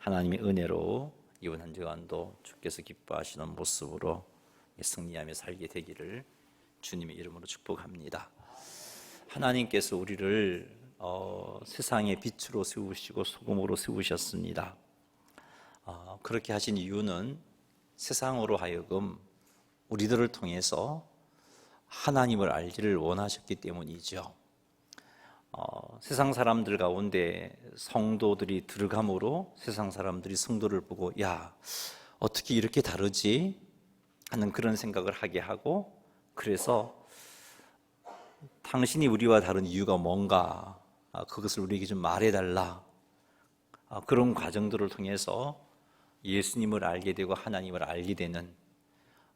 하나님의 은혜로 이번 한 주간도 주께서 기뻐하시는 모습으로 승리하며 살게 되기를 주님의 이름으로 축복합니다. 하나님께서 우리를 세상의 빛으로 세우시고 소금으로 세우셨습니다. 그렇게 하신 이유는 세상으로 하여금 우리들을 통해서 하나님을 알기를 원하셨기 때문이죠. 세상 사람들 가운데 성도들이 들어감으로 세상 사람들이 성도를 보고 야, 어떻게 이렇게 다르지? 하는 그런 생각을 하게 하고, 그래서 당신이 우리와 다른 이유가 뭔가 그것을 우리에게 좀 말해달라, 그런 과정들을 통해서 예수님을 알게 되고 하나님을 알게 되는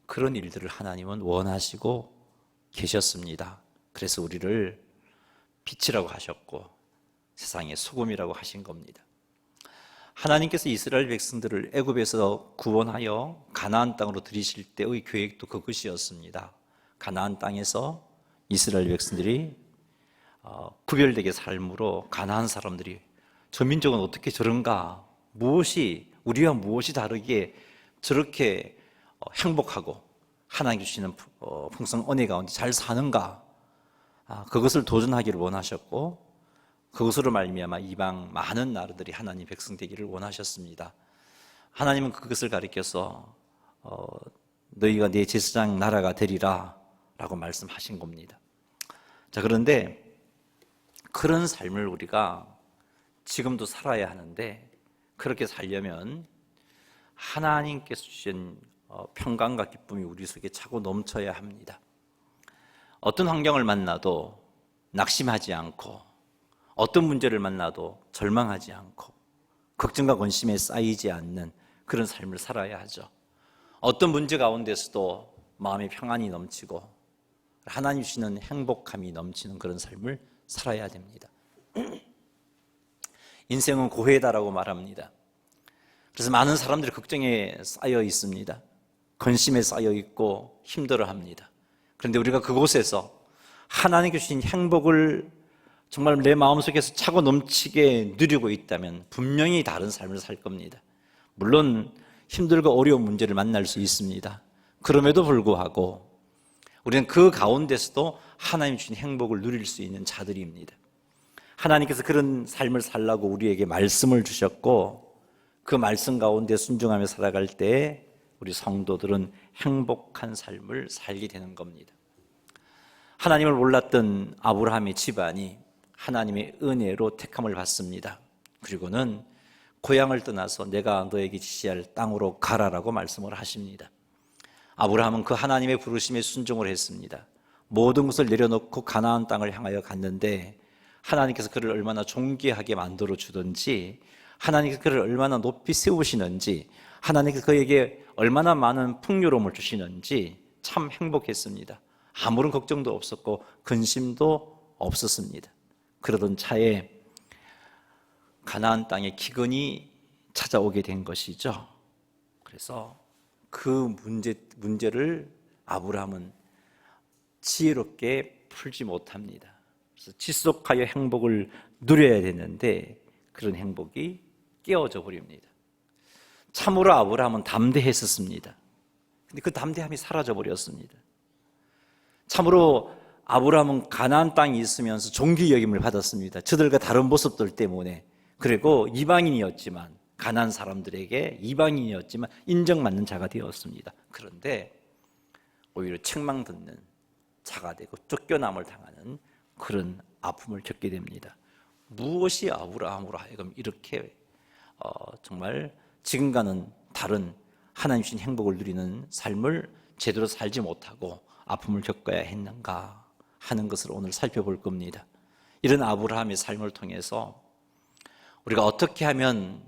그런 일들을 하나님은 원하시고 계셨습니다. 그래서 우리를 빛이라고 하셨고 세상의 소금이라고 하신 겁니다. 하나님께서 이스라엘 백성들을 애굽에서 구원하여 가나안 땅으로 들이실 때의 계획도 그것이었습니다. 가나안 땅에서 이스라엘 백성들이 구별되게 삶으로 가나안 사람들이 저 민족은 어떻게 저런가, 우리와 무엇이 다르게 저렇게 행복하고 하나님 주시는 풍성 은혜 가운데 잘 사는가, 그것을 도전하기를 원하셨고, 그것으로 말미암아 이방 많은 나라들이 하나님 백성 되기를 원하셨습니다. 하나님은 그것을 가리켜서 너희가 내 제사장 나라가 되리라 라고 말씀하신 겁니다. 자, 그런데 그런 삶을 우리가 지금도 살아야 하는데, 그렇게 살려면 하나님께서 주신 평강과 기쁨이 우리 속에 차고 넘쳐야 합니다. 어떤 환경을 만나도 낙심하지 않고, 어떤 문제를 만나도 절망하지 않고, 걱정과 근심에 쌓이지 않는 그런 삶을 살아야 하죠. 어떤 문제 가운데서도 마음의 평안이 넘치고 하나님 주시는 행복함이 넘치는 그런 삶을 살아야 됩니다. 인생은 고해다라고 말합니다. 그래서 많은 사람들이 걱정에 쌓여 있습니다. 근심에 쌓여 있고 힘들어합니다. 그런데 우리가 그곳에서 하나님께 주신 행복을 정말 내 마음속에서 차고 넘치게 누리고 있다면 분명히 다른 삶을 살 겁니다. 물론 힘들고 어려운 문제를 만날 수 있습니다. 그럼에도 불구하고 우리는 그 가운데서도 하나님 주신 행복을 누릴 수 있는 자들입니다. 하나님께서 그런 삶을 살라고 우리에게 말씀을 주셨고, 그 말씀 가운데 순종하며 살아갈 때 우리 성도들은 행복한 삶을 살게 되는 겁니다. 하나님을 몰랐던 아브라함의 집안이 하나님의 은혜로 택함을 받습니다. 그리고는 고향을 떠나서 내가 너에게 지시할 땅으로 가라라고 말씀을 하십니다. 아브라함은 그 하나님의 부르심에 순종을 했습니다. 모든 것을 내려놓고 가나안 땅을 향하여 갔는데, 하나님께서 그를 얼마나 존귀하게 만들어 주든지, 하나님께서 그를 얼마나 높이 세우시는지, 하나님께서 그에게 얼마나 많은 풍요로움을 주시는지 참 행복했습니다. 아무런 걱정도 없었고 근심도 없었습니다. 그러던 차에 가나안 땅에 기근이 찾아오게 된 것이죠. 그래서 그 문제를 아브라함은 지혜롭게 풀지 못합니다. 그래서 지속하여 행복을 누려야 되는데 그런 행복이 깨어져 버립니다. 참으로 아브라함은 담대했었습니다. 근데 그 담대함이 사라져 버렸습니다. 참으로 아브라함은 가나안 땅에 있으면서 존귀 여김을 받았습니다. 저들과 다른 모습들 때문에. 그리고 이방인이었지만, 가나안 사람들에게 이방인이었지만 인정받는 자가 되었습니다. 그런데 오히려 책망 듣는 자가 되고 쫓겨남을 당하는 그런 아픔을 겪게 됩니다. 무엇이 아브라함으로 하여금 이렇게 정말 지금과는 다른 하나님 주신 행복을 누리는 삶을 제대로 살지 못하고 아픔을 겪어야 했는가 하는 것을 오늘 살펴볼 겁니다. 이런 아브라함의 삶을 통해서 우리가 어떻게 하면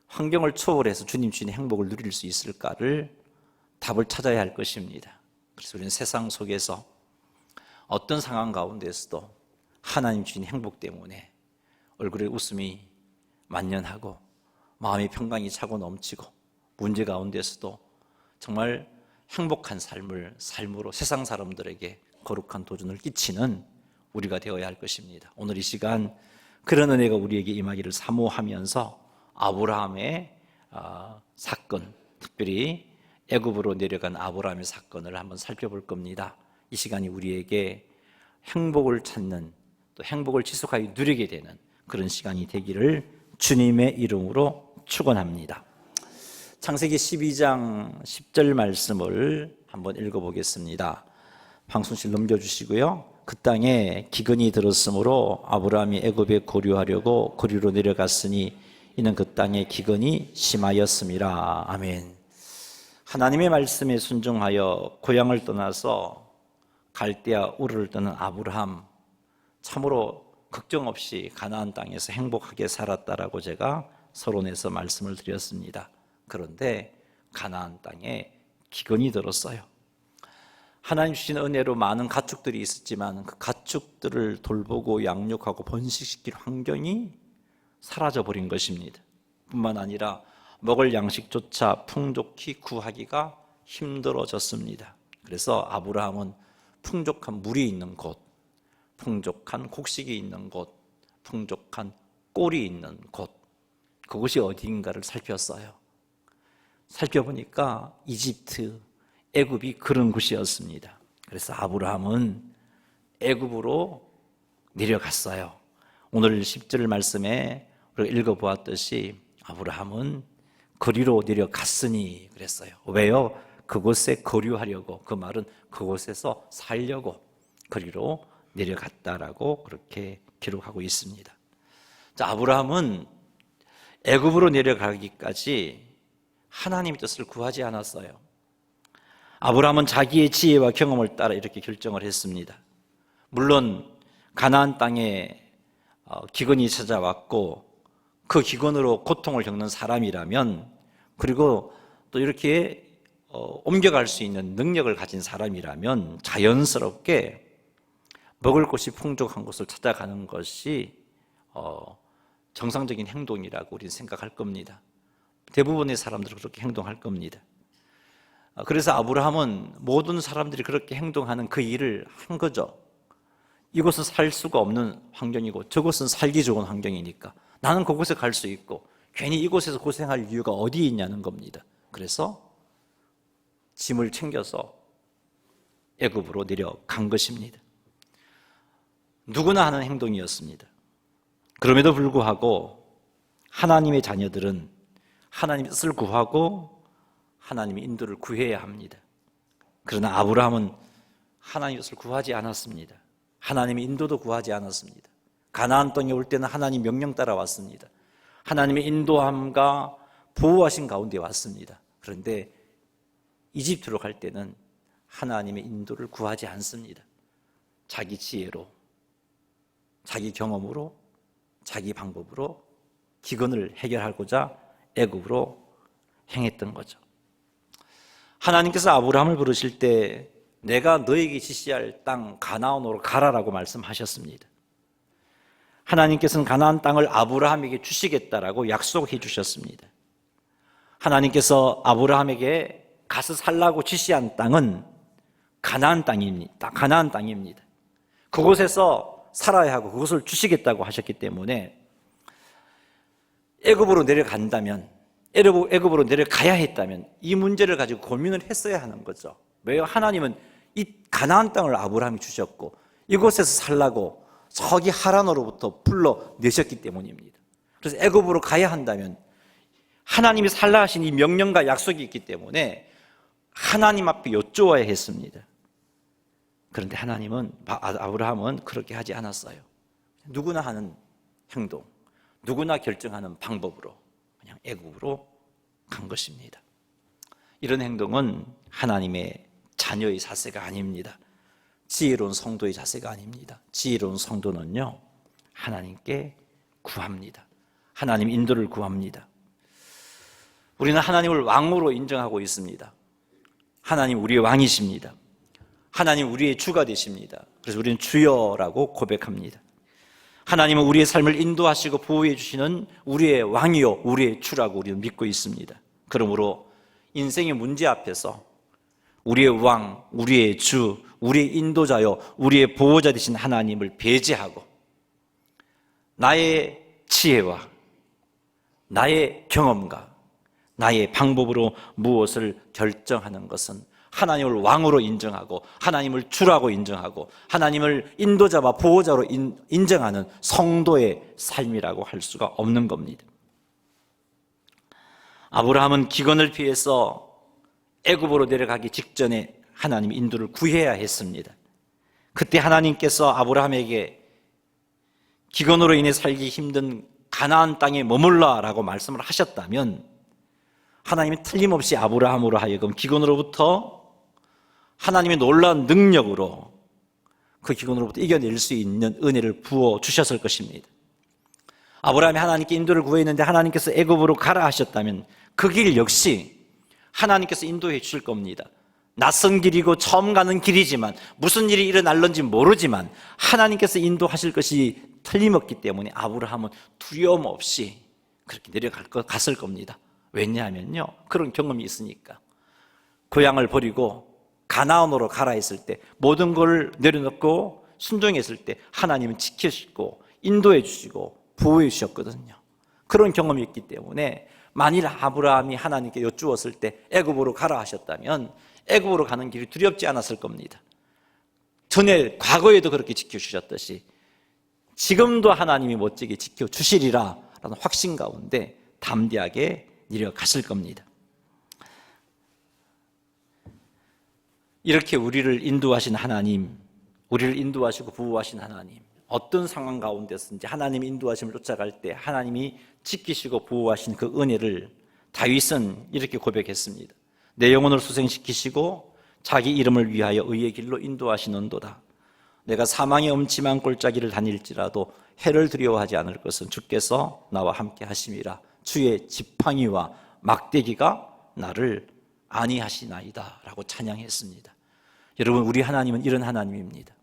환경을 초월해서 주님 주신 행복을 누릴 수 있을까를 답을 찾아야 할 것입니다. 그래서 우리는 세상 속에서 어떤 상황 가운데서도 하나님 주신 행복 때문에 얼굴에 웃음이 만연하고 마음의 평강이 차고 넘치고 문제 가운데서도 정말 행복한 삶으로 세상 사람들에게 거룩한 도전을 끼치는 우리가 되어야 할 것입니다. 오늘 이 시간 그런 은혜가 우리에게 임하기를 사모하면서 아브라함의 사건, 특별히 애굽으로 내려간 아브라함의 사건을 한번 살펴볼 겁니다. 이 시간이 우리에게 행복을 찾는, 또 행복을 지속하여 누리게 되는 그런 시간이 되기를 주님의 이름으로 축원합니다. 창세기 12장 10절 말씀을 한번 읽어보겠습니다. 방송실 넘겨주시고요. 그 땅에 기근이 들었으므로 아브라함이 애굽에 거류하려고 거류로 내려갔으니 이는 그 땅에 기근이 심하였음이라. 아멘. 하나님의 말씀에 순종하여 고향을 떠나서 갈대아 우르를 떠난 아브라함, 참으로 걱정 없이 가나안 땅에서 행복하게 살았다라고 제가 서론에서 말씀을 드렸습니다. 그런데 가나안 땅에 기근이 들었어요. 하나님 주신 은혜로 많은 가축들이 있었지만 그 가축들을 돌보고 양육하고 번식시킬 환경이 사라져버린 것입니다. 뿐만 아니라 먹을 양식조차 풍족히 구하기가 힘들어졌습니다. 그래서 아브라함은 풍족한 물이 있는 곳, 풍족한 곡식이 있는 곳, 풍족한 꼴이 있는 곳, 그곳이 어디인가를 살폈어요. 살펴보니까 이집트, 애굽이 그런 곳이었습니다. 그래서 아브라함은 애굽으로 내려갔어요. 오늘 10절 말씀에 우리가 읽어보았듯이 아브라함은 거리로 내려갔으니 그랬어요. 왜요? 그곳에 거류하려고, 그 말은 그곳에서 살려고 거리로 내려갔다라고 그렇게 기록하고 있습니다. 자, 아브라함은 애굽으로 내려가기까지 하나님의 뜻을 구하지 않았어요. 아브라함은 자기의 지혜와 경험을 따라 이렇게 결정을 했습니다. 물론 가나안 땅에 기근이 찾아왔고 그 기근으로 고통을 겪는 사람이라면, 그리고 또 이렇게 옮겨갈 수 있는 능력을 가진 사람이라면 자연스럽게 먹을 것이 풍족한 곳을 찾아가는 것이 정상적인 행동이라고 우리는 생각할 겁니다. 대부분의 사람들은 그렇게 행동할 겁니다. 그래서 아브라함은 모든 사람들이 그렇게 행동하는 그 일을 한 거죠. 이곳은 살 수가 없는 환경이고 저곳은 살기 좋은 환경이니까 나는 그곳에 갈 수 있고 괜히 이곳에서 고생할 이유가 어디 있냐는 겁니다. 그래서 짐을 챙겨서 애굽으로 내려간 것입니다. 누구나 하는 행동이었습니다. 그럼에도 불구하고 하나님의 자녀들은 하나님의 뜻을 구하고 하나님의 인도를 구해야 합니다. 그러나 아브라함은 하나님의 뜻을 구하지 않았습니다. 하나님의 인도도 구하지 않았습니다. 가나안 땅에 올 때는 하나님 명령 따라 왔습니다. 하나님의 인도함과 보호하신 가운데 왔습니다. 그런데 이집트로 갈 때는 하나님의 인도를 구하지 않습니다. 자기 지혜로, 자기 경험으로, 자기 방법으로 기근을 해결하고자 애굽으로 행했던 거죠. 하나님께서 아브라함을 부르실 때 내가 너에게 지시할 땅 가나안으로 가라라고 말씀하셨습니다. 하나님께서는 가나안 땅을 아브라함에게 주시겠다라고 약속해 주셨습니다. 하나님께서 아브라함에게 가서 살라고 지시한 땅은 가나안 땅입니다. 가나안 땅입니다. 그곳에서 살아야 하고 그것을 주시겠다고 하셨기 때문에 애굽으로 내려간다면, 애굽으로 내려가야 했다면 이 문제를 가지고 고민을 했어야 하는 거죠. 왜요? 하나님은 이 가나안 땅을 아브라함이 주셨고 이곳에서 살라고 저기 하란으로부터 불러내셨기 때문입니다. 그래서 애굽으로 가야 한다면 하나님이 살라 하신 이 명령과 약속이 있기 때문에 하나님 앞에 여쭈어야 했습니다. 그런데 아브라함은 그렇게 하지 않았어요. 누구나 하는 행동, 누구나 결정하는 방법으로 그냥 애굽으로 간 것입니다. 이런 행동은 하나님의 자녀의 자세가 아닙니다. 지혜로운 성도의 자세가 아닙니다. 지혜로운 성도는요, 하나님께 구합니다. 하나님 인도를 구합니다. 우리는 하나님을 왕으로 인정하고 있습니다. 하나님 우리의 왕이십니다. 하나님 우리의 주가 되십니다. 그래서 우리는 주여라고 고백합니다. 하나님은 우리의 삶을 인도하시고 보호해 주시는 우리의 왕이요 우리의 주라고 우리는 믿고 있습니다. 그러므로 인생의 문제 앞에서 우리의 왕, 우리의 주, 우리의 인도자요 우리의 보호자 되신 하나님을 배제하고 나의 지혜와 나의 경험과 나의 방법으로 무엇을 결정하는 것은 하나님을 왕으로 인정하고 하나님을 주라고 인정하고 하나님을 인도자와 보호자로 인정하는 성도의 삶이라고 할 수가 없는 겁니다. 아브라함은 기근을 피해서 애굽으로 내려가기 직전에 하나님 인도를 구해야 했습니다. 그때 하나님께서 아브라함에게 기근으로 인해 살기 힘든 가나안 땅에 머물러라고 말씀을 하셨다면 하나님이 틀림없이 아브라함으로 하여금 기근으로부터 하나님의 놀라운 능력으로 그 기근으로부터 이겨낼 수 있는 은혜를 부어주셨을 것입니다. 아브라함이 하나님께 인도를 구했는데 하나님께서 애굽으로 가라 하셨다면 그 길 역시 하나님께서 인도해 주실 겁니다. 낯선 길이고 처음 가는 길이지만 무슨 일이 일어날는지 모르지만 하나님께서 인도하실 것이 틀림없기 때문에 아브라함은 두려움 없이 그렇게 갔을 겁니다. 왜냐하면요, 그런 경험이 있으니까. 고향을 버리고 가나안으로 가라 했을 때 모든 걸 내려놓고 순종했을 때 하나님은 지켜주시고 인도해 주시고 보호해 주셨거든요. 그런 경험이 있기 때문에 만일 아브라함이 하나님께 여쭈었을 때 애굽으로 가라 하셨다면 애굽으로 가는 길이 두렵지 않았을 겁니다. 전에 과거에도 그렇게 지켜주셨듯이 지금도 하나님이 멋지게 지켜주시리라 라는 확신 가운데 담대하게 내려가실 겁니다. 이렇게 우리를 인도하신 하나님, 우리를 인도하시고 보호하신 하나님, 어떤 상황 가운데서든지 하나님의 인도하심을 쫓아갈 때 하나님이 지키시고 보호하신 그 은혜를 다윗은 이렇게 고백했습니다. 내 영혼을 수생시키시고 자기 이름을 위하여 의의 길로 인도하시는도다. 내가 사망의 음침한 골짜기를 다닐지라도 해를 두려워하지 않을 것은 주께서 나와 함께 하심이라. 주의 지팡이와 막대기가 나를 안위하시나이다 라고 찬양했습니다. 여러분, 우리 하나님은 이런 하나님입니다.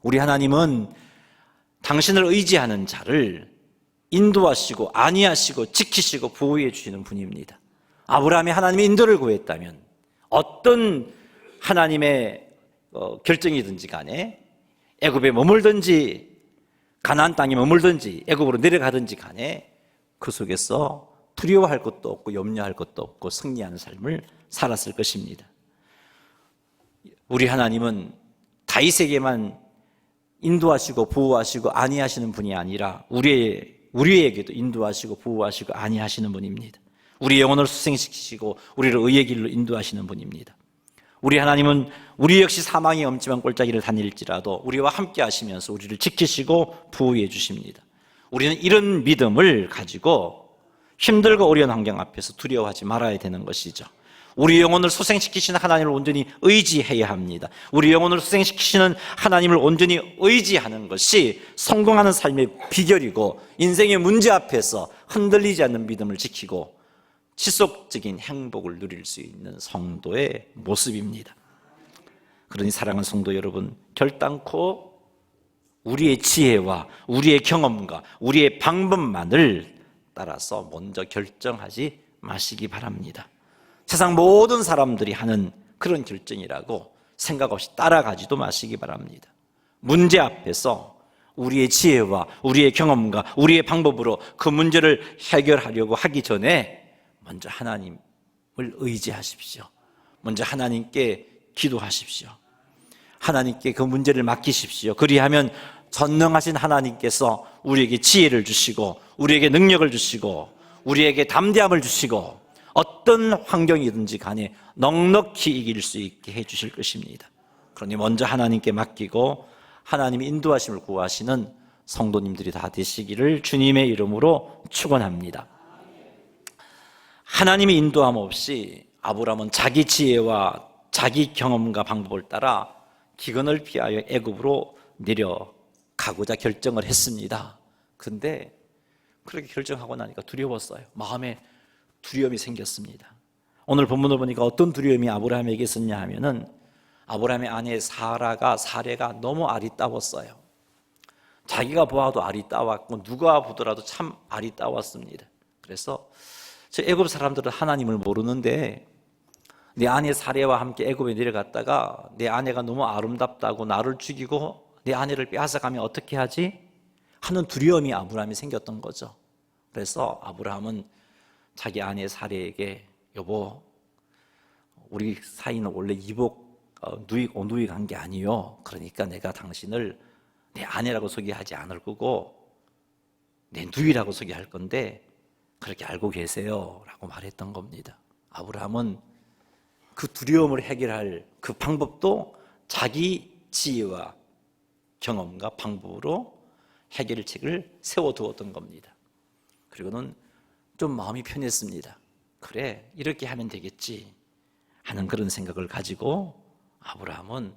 우리 하나님은 당신을 의지하는 자를 인도하시고 안위하시고 지키시고 보호해 주시는 분입니다. 아브라함이 하나님의 인도를 구했다면 어떤 하나님의 결정이든지 간에 애굽에 머물든지 가나안 땅에 머물든지 애굽으로 내려가든지 간에 그 속에서 두려워할 것도 없고 염려할 것도 없고 승리하는 삶을 살았을 것입니다. 우리 하나님은 다윗에게만 인도하시고 보호하시고 안위하시는 분이 아니라 우리에게도 인도하시고 보호하시고 안위하시는 분입니다. 우리 영혼을 수생시키시고 우리를 의의 길로 인도하시는 분입니다. 우리 하나님은 우리 역시 사망의 엄침한 골짜기를 다닐지라도 우리와 함께 하시면서 우리를 지키시고 보호해 주십니다. 우리는 이런 믿음을 가지고 힘들고 어려운 환경 앞에서 두려워하지 말아야 되는 것이죠. 우리 영혼을 소생시키시는 하나님을 온전히 의지해야 합니다. 우리 영혼을 소생시키시는 하나님을 온전히 의지하는 것이 성공하는 삶의 비결이고 인생의 문제 앞에서 흔들리지 않는 믿음을 지키고 지속적인 행복을 누릴 수 있는 성도의 모습입니다. 그러니 사랑하는 성도 여러분, 결단코 우리의 지혜와 우리의 경험과 우리의 방법만을 따라서 먼저 결정하지 마시기 바랍니다. 세상 모든 사람들이 하는 그런 결정이라고 생각 없이 따라가지도 마시기 바랍니다. 문제 앞에서 우리의 지혜와 우리의 경험과 우리의 방법으로 그 문제를 해결하려고 하기 전에 먼저 하나님을 의지하십시오. 먼저 하나님께 기도하십시오. 하나님께 그 문제를 맡기십시오. 그리하면 전능하신 하나님께서 우리에게 지혜를 주시고 우리에게 능력을 주시고 우리에게 담대함을 주시고 어떤 환경이든지 간에 넉넉히 이길 수 있게 해주실 것입니다. 그러니 먼저 하나님께 맡기고 하나님의 인도하심을 구하시는 성도님들이 다 되시기를 주님의 이름으로 축원합니다. 하나님의 인도함 없이 아브라함은 자기 지혜와 자기 경험과 방법을 따라 기근을 피하여 애굽으로 내려가고자 결정을 했습니다. 근데 그렇게 결정하고 나니까 두려웠어요. 마음에 두려움이 생겼습니다. 오늘 본문을 보니까 어떤 두려움이 아브라함에게 있었냐 하면은 아브라함의 아내 사라가 너무 아리따웠어요. 자기가 보아도 아리따웠고 누가 보더라도 참 아리따웠습니다. 그래서 저 애굽 사람들은 하나님을 모르는데 내 아내 사레와 함께 애굽에 내려갔다가 내 아내가 너무 아름답다고 나를 죽이고 내 아내를 빼앗아가면 어떻게 하지? 하는 두려움이 아브라함이 생겼던 거죠. 그래서 아브라함은 자기 아내 사레에게 여보, 우리 사이는 원래 이복 누이 오누이 관계 아니요. 그러니까 내가 당신을 내 아내라고 소개하지 않을 거고 내 누이라고 소개할 건데 그렇게 알고 계세요 라고 말했던 겁니다. 아브라함은 그 두려움을 해결할 그 방법도 자기 지혜와 경험과 방법으로 해결책을 세워두었던 겁니다. 그리고는 좀 마음이 편했습니다. 그래, 이렇게 하면 되겠지 하는 그런 생각을 가지고 아브라함은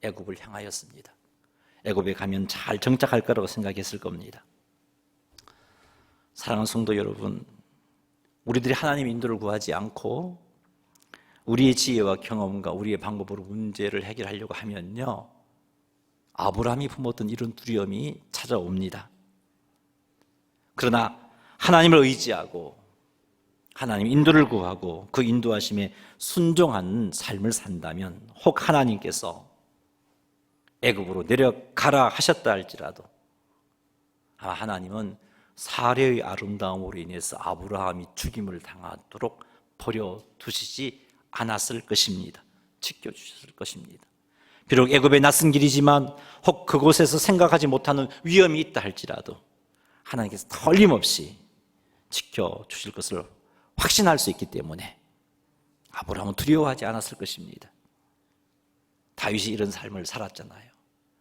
애굽을 향하였습니다. 애굽에 가면 잘 정착할 거라고 생각했을 겁니다. 사랑하는 성도 여러분, 우리들이 하나님 인도를 구하지 않고 우리의 지혜와 경험과 우리의 방법으로 문제를 해결하려고 하면요, 아브라함이 품었던 이런 두려움이 찾아옵니다. 그러나 하나님을 의지하고 하나님 인도를 구하고 그 인도하심에 순종하는 삶을 산다면 혹 하나님께서 애굽으로 내려가라 하셨다 할지라도 아마 하나님은 사례의 아름다움으로 인해서 아브라함이 죽임을 당하도록 버려두시지 않았을 것입니다. 지켜주셨을 것입니다. 비록 애굽의 낯선 길이지만 혹 그곳에서 생각하지 못하는 위험이 있다 할지라도 하나님께서 틀림없이 지켜주실 것을 확신할 수 있기 때문에 아브라함은 두려워하지 않았을 것입니다. 다윗이 이런 삶을 살았잖아요.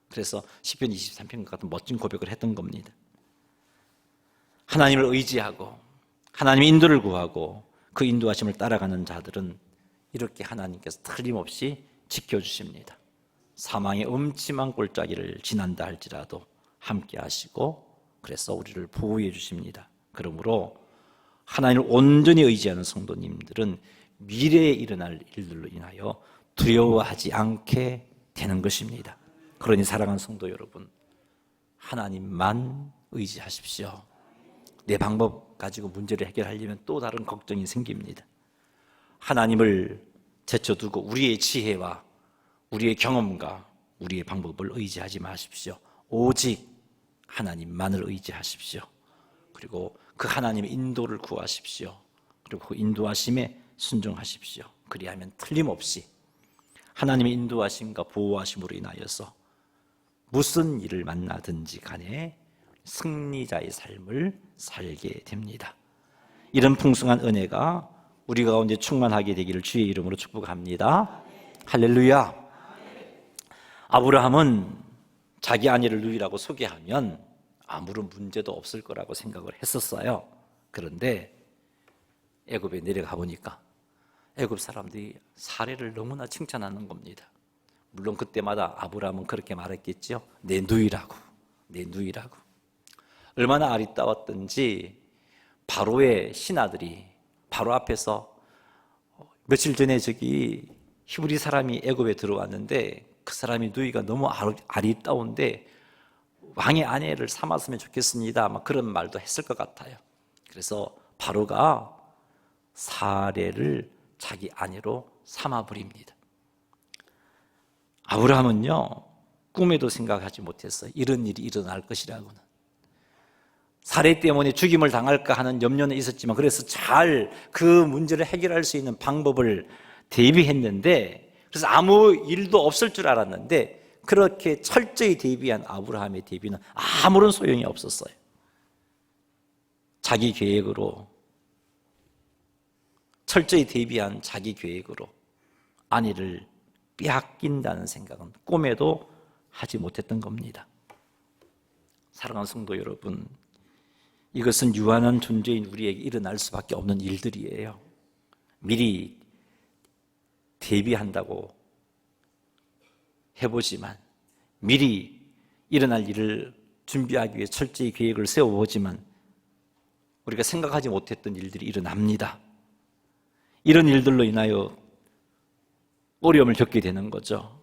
그래서 시편 23편 같은 멋진 고백을 했던 겁니다. 하나님을 의지하고 하나님의 인도를 구하고 그 인도하심을 따라가는 자들은 이렇게 하나님께서 틀림없이 지켜주십니다. 사망의 음침한 골짜기를 지난다 할지라도 함께 하시고 그래서 우리를 보호해 주십니다. 그러므로 하나님을 온전히 의지하는 성도님들은 미래에 일어날 일들로 인하여 두려워하지 않게 되는 것입니다. 그러니 사랑하는 성도 여러분, 하나님만 의지하십시오. 내 방법 가지고 문제를 해결하려면 또 다른 걱정이 생깁니다. 하나님을 제쳐두고 우리의 지혜와 우리의 경험과 우리의 방법을 의지하지 마십시오. 오직 하나님만을 의지하십시오. 그리고 그 하나님의 인도를 구하십시오. 그리고 그 인도하심에 순종하십시오. 그리하면 틀림없이 하나님의 인도하심과 보호하심으로 인하여서 무슨 일을 만나든지 간에 승리자의 삶을 살게 됩니다. 이런 풍성한 은혜가 우리 가운데 충만하게 되기를 주의 이름으로 축복합니다. 할렐루야. 아브라함은 자기 아내를 누이라고 소개하면 아무런 문제도 없을 거라고 생각을 했었어요. 그런데 애굽에 내려가 보니까 애굽 사람들이 사례를 너무나 칭찬하는 겁니다. 물론 그때마다 아브라함은 그렇게 말했겠죠. 내 누이라고, 내 누이라고. 얼마나 아리따웠던지 바로의 신하들이 바로 앞에서 며칠 전에 저기 히브리 사람이 애굽에 들어왔는데 그 사람이 누이가 너무 아리따운데 왕의 아내를 삼았으면 좋겠습니다. 아마 그런 말도 했을 것 같아요. 그래서 바로가 사례를 자기 아내로 삼아버립니다. 아브라함은요, 꿈에도 생각하지 못했어요. 이런 일이 일어날 것이라고는. 사례 때문에 죽임을 당할까 하는 염려는 있었지만 그래서 잘 그 문제를 해결할 수 있는 방법을 대비했는데 그래서 아무 일도 없을 줄 알았는데 그렇게 철저히 대비한 아브라함의 대비는 아무런 소용이 없었어요. 자기 계획으로 철저히 대비한 자기 계획으로 아내를 빼앗긴다는 생각은 꿈에도 하지 못했던 겁니다. 사랑하는 성도 여러분, 이것은 유한한 존재인 우리에게 일어날 수밖에 없는 일들이에요. 미리 대비한다고 해보지만 미리 일어날 일을 준비하기 위해 철저히 계획을 세워보지만 우리가 생각하지 못했던 일들이 일어납니다. 이런 일들로 인하여 어려움을 겪게 되는 거죠.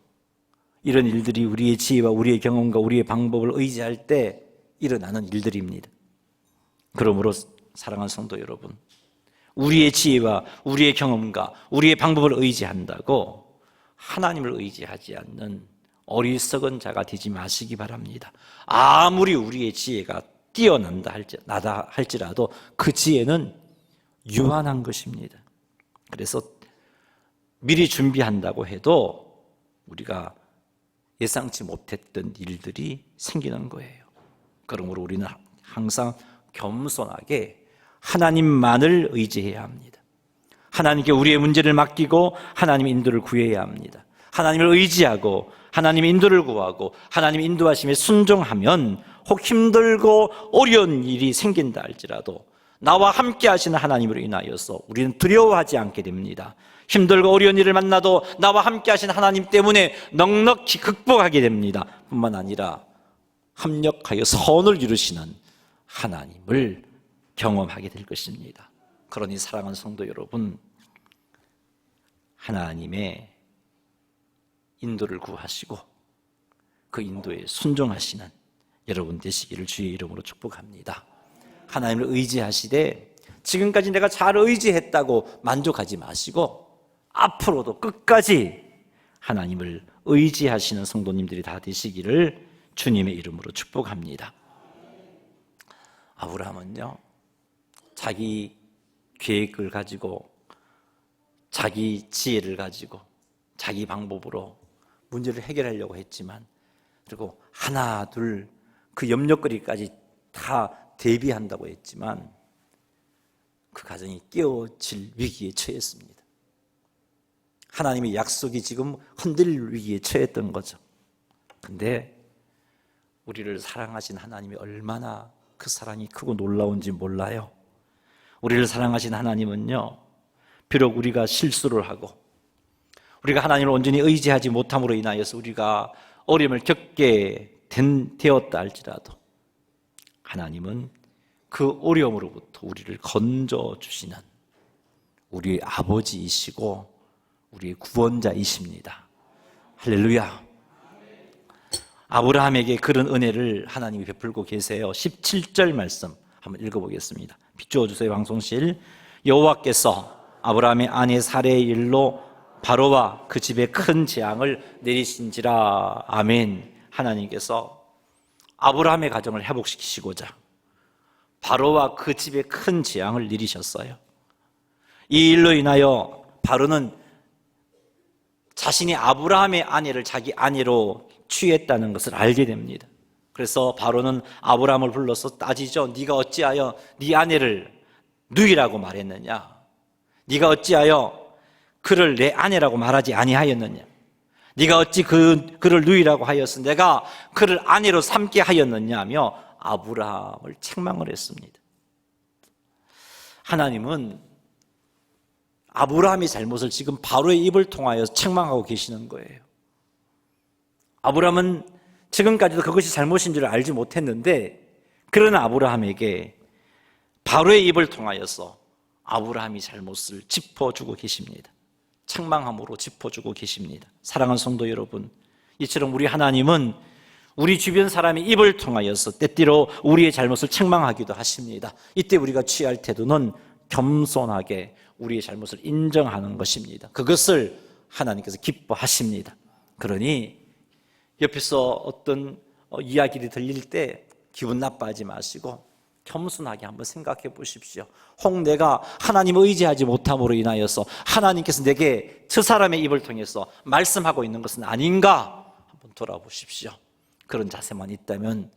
이런 일들이 우리의 지혜와 우리의 경험과 우리의 방법을 의지할 때 일어나는 일들입니다. 그러므로 사랑하는 성도 여러분, 우리의 지혜와 우리의 경험과 우리의 방법을 의지한다고 하나님을 의지하지 않는 어리석은 자가 되지 마시기 바랍니다. 아무리 우리의 지혜가 뛰어난다 할지라도 그 지혜는 유한한 것입니다. 그래서 미리 준비한다고 해도 우리가 예상치 못했던 일들이 생기는 거예요. 그러므로 우리는 항상 겸손하게 하나님만을 의지해야 합니다. 하나님께 우리의 문제를 맡기고 하나님의 인도를 구해야 합니다. 하나님을 의지하고 하나님의 인도를 구하고 하나님의 인도하심에 순종하면 혹 힘들고 어려운 일이 생긴다 할지라도 나와 함께 하시는 하나님으로 인하여서 우리는 두려워하지 않게 됩니다. 힘들고 어려운 일을 만나도 나와 함께 하시는 하나님 때문에 넉넉히 극복하게 됩니다. 뿐만 아니라 합력하여 선을 이루시는 하나님을 경험하게 될 것입니다. 그러니 사랑하는 성도 여러분, 하나님의 인도를 구하시고 그 인도에 순종하시는 여러분 되시기를 주의 이름으로 축복합니다. 하나님을 의지하시되 지금까지 내가 잘 의지했다고 만족하지 마시고 앞으로도 끝까지 하나님을 의지하시는 성도님들이 다 되시기를 주님의 이름으로 축복합니다. 아브라함은요, 자기 계획을 가지고 자기 지혜를 가지고 자기 방법으로 문제를 해결하려고 했지만, 그리고 하나 둘 그 염려거리까지 다 대비한다고 했지만 그 가정이 깨어질 위기에 처했습니다. 하나님의 약속이 지금 흔들릴 위기에 처했던 거죠. 근데 우리를 사랑하신 하나님이 얼마나 그 사랑이 크고 놀라운지 몰라요. 우리를 사랑하신 하나님은요, 비록 우리가 실수를 하고 우리가 하나님을 온전히 의지하지 못함으로 인하여서 우리가 어려움을 겪게 되었다 할지라도 하나님은 그 어려움으로부터 우리를 건져주시는 우리의 아버지이시고 우리의 구원자이십니다. 할렐루야. 아브라함에게 그런 은혜를 하나님이 베풀고 계세요. 17절 말씀 한번 읽어보겠습니다. 비추어주세요, 방송실. 여호와께서 아브라함의 아내 사레의 일로 바로와 그 집에 큰 재앙을 내리신지라. 아멘. 하나님께서 아브라함의 가정을 회복시키시고자 바로와 그 집에 큰 재앙을 내리셨어요. 이 일로 인하여 바로는 자신이 아브라함의 아내를 자기 아내로 취했다는 것을 알게 됩니다. 그래서 바로는 아브라함을 불러서 따지죠. 네가 어찌하여 네 아내를 누이라고 말했느냐? 네가 어찌하여 그를 내 아내라고 말하지 아니하였느냐? 네가 어찌 그를 누이라고 하였으 내가 그를 아내로 삼게 하였느냐며 아브라함을 책망을 했습니다. 하나님은 아브라함의 잘못을 지금 바로의 입을 통하여 책망하고 계시는 거예요. 아브라함은 지금까지도 그것이 잘못인 줄 알지 못했는데, 그런 아브라함에게 바로의 입을 통하여서 아브라함이 잘못을 짚어주고 계십니다. 책망함으로 짚어주고 계십니다. 사랑하는 성도 여러분, 이처럼 우리 하나님은 우리 주변 사람의 입을 통하여서 때때로 우리의 잘못을 책망하기도 하십니다. 이때 우리가 취할 태도는 겸손하게 우리의 잘못을 인정하는 것입니다. 그것을 하나님께서 기뻐하십니다. 그러니 옆에서 어떤 이야기를 들릴 때 기분 나빠하지 마시고 겸손하게 한번 생각해 보십시오. 혹 내가 하나님을 의지하지 못함으로 인하여서 하나님께서 내게 저 사람의 입을 통해서 말씀하고 있는 것은 아닌가 한번 돌아보십시오. 그런 자세만 있다면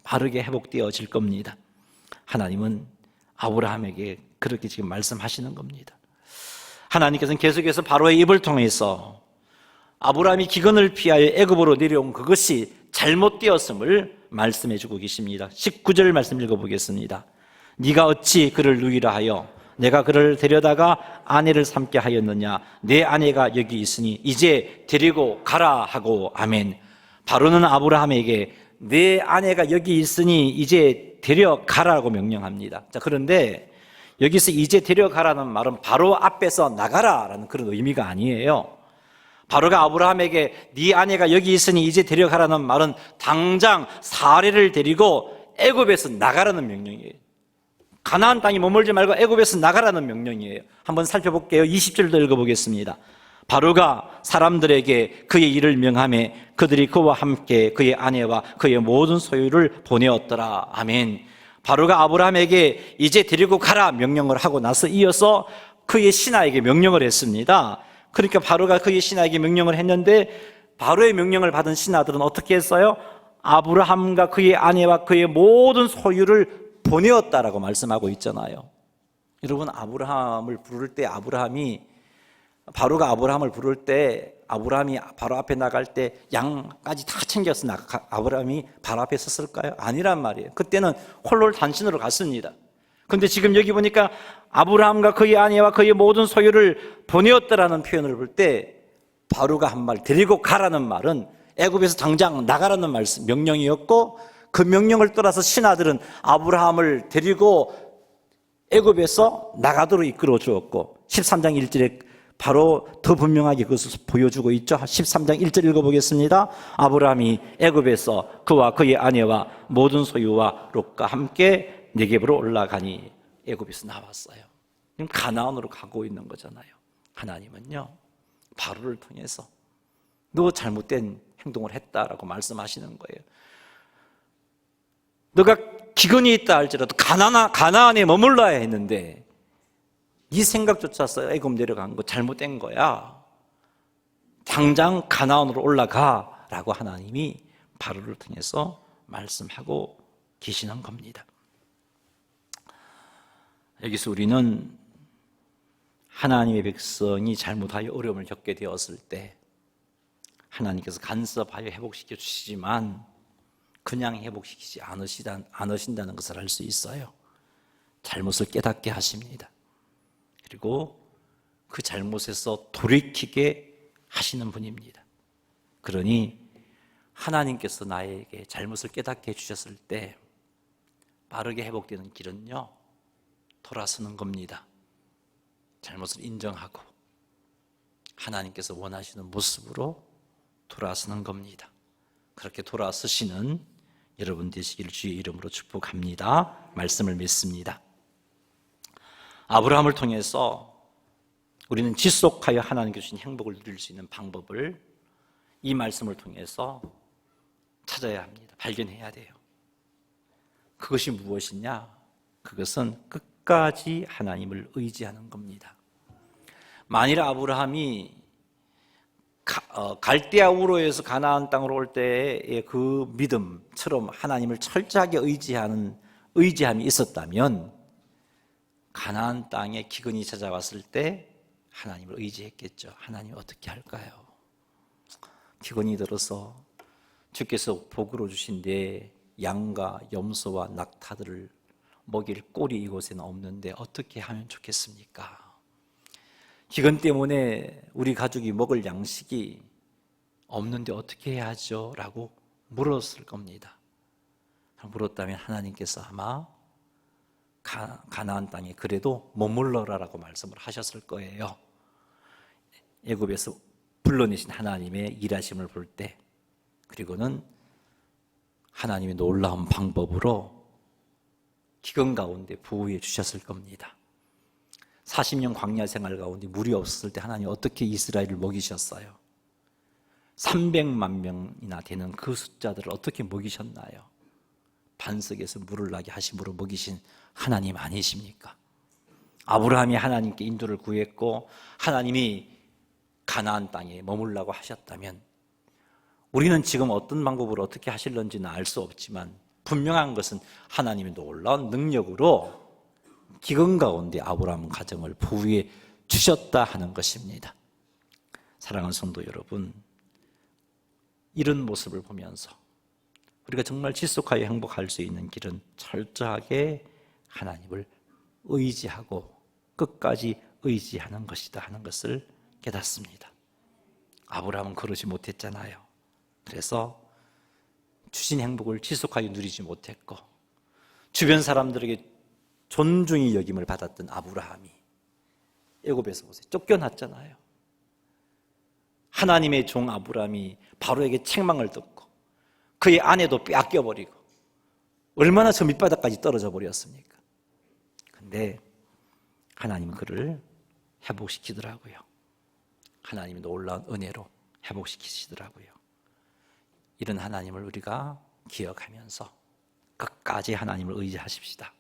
바르게 회복되어질 겁니다. 하나님은 아브라함에게 그렇게 지금 말씀하시는 겁니다. 하나님께서는 계속해서 바로의 입을 통해서 아브라함이 기근을 피하여 애굽으로 내려온 그것이 잘못되었음을 말씀해 주고 계십니다. 19절 말씀 읽어보겠습니다. 네가 어찌 그를 누이라 하여 내가 그를 데려다가 아내를 삼게 하였느냐? 내 아내가 여기 있으니 이제 데리고 가라 하고. 아멘. 바로는 아브라함에게 내 아내가 여기 있으니 이제 데려가라고 명령합니다. 자, 그런데 여기서 이제 데려가라는 말은 바로 앞에서 나가라라는 그런 의미가 아니에요. 바로가 아브라함에게 네 아내가 여기 있으니 이제 데려가라는 말은 당장 사례를 데리고 애굽에서 나가라는 명령이에요. 가나안 땅에 머물지 말고 애굽에서 나가라는 명령이에요. 한번 살펴볼게요. 20절도 읽어보겠습니다. 바로가 사람들에게 그의 일을 명하며 그들이 그와 함께 그의 아내와 그의 모든 소유를 보내었더라. 아멘. 바로가 아브라함에게 이제 데리고 가라 명령을 하고 나서 이어서 그의 신하에게 명령을 했습니다. 그러니까 바로가 그의 신하에게 명령을 했는데 바로의 명령을 받은 신하들은 어떻게 했어요? 아브라함과 그의 아내와 그의 모든 소유를 보내었다라고 말씀하고 있잖아요. 여러분, 아브라함을 부를 때 바로가 아브라함을 부를 때 아브라함이 바로 앞에 나갈 때 양까지 다 챙겨서 아브라함이 바로 앞에 섰을까요? 아니란 말이에요. 그때는 홀로 단신으로 갔습니다. 근데 지금 여기 보니까 아브라함과 그의 아내와 그의 모든 소유를 보내었다라는 표현을 볼 때 바로가 한 말, 데리고 가라는 말은 애굽에서 당장 나가라는 말씀, 명령이었고 그 명령을 따라서 신하들은 아브라함을 데리고 애굽에서 나가도록 이끌어 주었고 13장 1절에 바로 더 분명하게 그것을 보여주고 있죠. 13장 1절 읽어보겠습니다. 아브라함이 애굽에서 그와 그의 아내와 모든 소유와 롯과 함께 네겝으로 올라가니 애굽에서 나왔어요. 지금 가나안으로 가고 있는 거잖아요. 하나님은요, 바로를 통해서 너 잘못된 행동을 했다라고 말씀하시는 거예요. 너가 기근이 있다 할지라도 가나안에 머물러야 했는데 이 생각조차 애굽 내려간 거 잘못된 거야. 당장 가나안으로 올라가라고 하나님이 바로를 통해서 말씀하고 계시는 겁니다. 여기서 우리는 하나님의 백성이 잘못하여 어려움을 겪게 되었을 때 하나님께서 간섭하여 회복시켜 주시지만 그냥 회복시키지 않으신다는 것을 알 수 있어요. 잘못을 깨닫게 하십니다. 그리고 그 잘못에서 돌이키게 하시는 분입니다. 그러니 하나님께서 나에게 잘못을 깨닫게 해주셨을 때 빠르게 회복되는 길은요, 돌아서는 겁니다. 잘못을 인정하고 하나님께서 원하시는 모습으로 돌아서는 겁니다. 그렇게 돌아서시는 여러분 되시기를 주의 이름으로 축복합니다. 말씀을 믿습니다. 아브라함을 통해서 우리는 지속하여 하나님께 주신 행복을 누릴 수 있는 방법을 이 말씀을 통해서 찾아야 합니다. 발견해야 돼요. 그것이 무엇이냐? 그것은 끝까지 하나님을 의지하는 겁니다. 만일 아브라함이 갈대아 우르에서 가나안 땅으로 올 때의 그 믿음처럼 하나님을 철저하게 의지함이 있었다면 가나안 땅에 기근이 찾아왔을 때 하나님을 의지했겠죠. 하나님 어떻게 할까요? 기근이 들어서 주께서 복으로 주신 내 양과 염소와 낙타들을 먹일 꼴이 이곳에는 없는데 어떻게 하면 좋겠습니까? 기근 때문에 우리 가족이 먹을 양식이 없는데 어떻게 해야 하죠? 라고 물었을 겁니다. 물었다면 하나님께서 아마 가나안 땅에 그래도 머물러라라고 말씀을 하셨을 거예요. 애굽에서 불러내신 하나님의 일하심을 볼 때, 그리고는 하나님의 놀라운 방법으로 기근 가운데 보호해 주셨을 겁니다. 40년 광야 생활 가운데 물이 없었을 때 하나님 어떻게 이스라엘을 먹이셨어요? 300만 명이나 되는 그 숫자들을 어떻게 먹이셨나요? 반석에서 물을 나게 하심으로 먹이신 하나님 아니십니까? 아브라함이 하나님께 인도를 구했고 하나님이 가나안 땅에 머물라고 하셨다면 우리는 지금 어떤 방법으로 어떻게 하실런지는 알 수 없지만 분명한 것은 하나님의 놀라운 능력으로 기근 가운데 아브라함 가정을 보호해 주셨다 하는 것입니다. 사랑하는 성도 여러분, 이런 모습을 보면서 우리가 정말 지속하여 행복할 수 있는 길은 철저하게 하나님을 의지하고 끝까지 의지하는 것이다 하는 것을 깨닫습니다. 아브라함은 그러지 못했잖아요. 그래서 주신 행복을 지속하여 누리지 못했고 주변 사람들에게 존중의 여김을 받았던 아브라함이 애굽에서 보세요. 쫓겨났잖아요. 하나님의 종 아브라함이 바로에게 책망을 듣고 그의 아내도 빼앗겨버리고 얼마나 저 밑바닥까지 떨어져 버렸습니까? 근데 하나님은 그를 회복시키더라고요. 하나님의 놀라운 은혜로 회복시키시더라고요. 이런 하나님을 우리가 기억하면서 끝까지 하나님을 의지하십시다.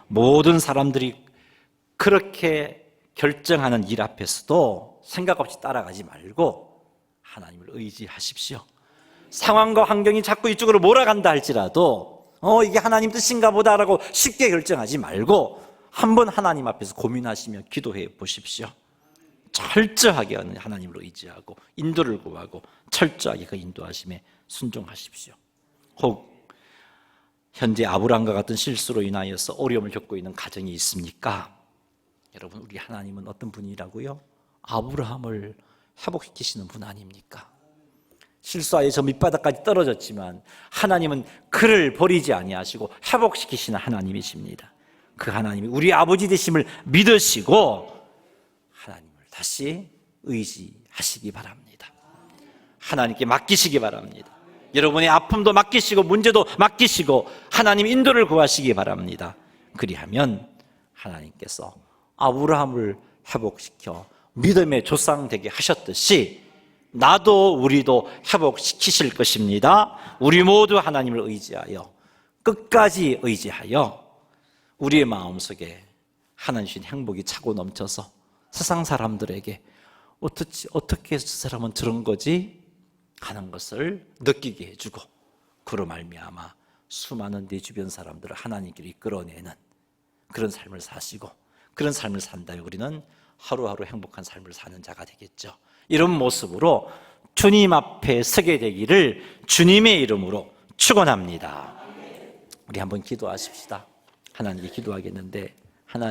모든 사람들이 그렇게 결정하는 일 앞에서도 생각 없이 따라가지 말고 하나님을 의지하십시오. 상황과 환경이 자꾸 이쪽으로 몰아간다 할지라도 이게 하나님 뜻인가 보다라고 쉽게 결정하지 말고 한번 하나님 앞에서 고민하시며 기도해 보십시오. 철저하게 하나님을 의지하고 인도를 구하고 철저하게 그 인도하심에 순종하십시오. 혹 현재 아브라함과 같은 실수로 인하여서 어려움을 겪고 있는 가정이 있습니까? 여러분, 우리 하나님은 어떤 분이라고요? 아브라함을 회복시키시는 분 아닙니까? 실수하여 저 밑바닥까지 떨어졌지만 하나님은 그를 버리지 아니하시고 회복시키시는 하나님이십니다. 그 하나님이 우리 아버지 되심을 믿으시고 하나님을 다시 의지하시기 바랍니다. 하나님께 맡기시기 바랍니다. 여러분의 아픔도 맡기시고 문제도 맡기시고 하나님 인도를 구하시기 바랍니다. 그리하면 하나님께서 아브라함을 회복시켜 믿음의 조상 되게 하셨듯이 나도 우리도 회복시키실 것입니다. 우리 모두 하나님을 의지하여 끝까지 의지하여 우리의 마음속에 하나님 주신 행복이 차고 넘쳐서 세상 사람들에게 어떻게 저 사람은 저런 거지? 하는 것을 느끼게 해주고 그로 말미암아 수많은 내 주변 사람들을 하나님께로 이끌어내는 그런 삶을 사시고 그런 삶을 산다면 우리는 하루하루 행복한 삶을 사는 자가 되겠죠. 이런 모습으로 주님 앞에 서게 되기를 주님의 이름으로 축원합니다. 우리 한번 기도하십시다. 하나님께 기도하겠는데 하나님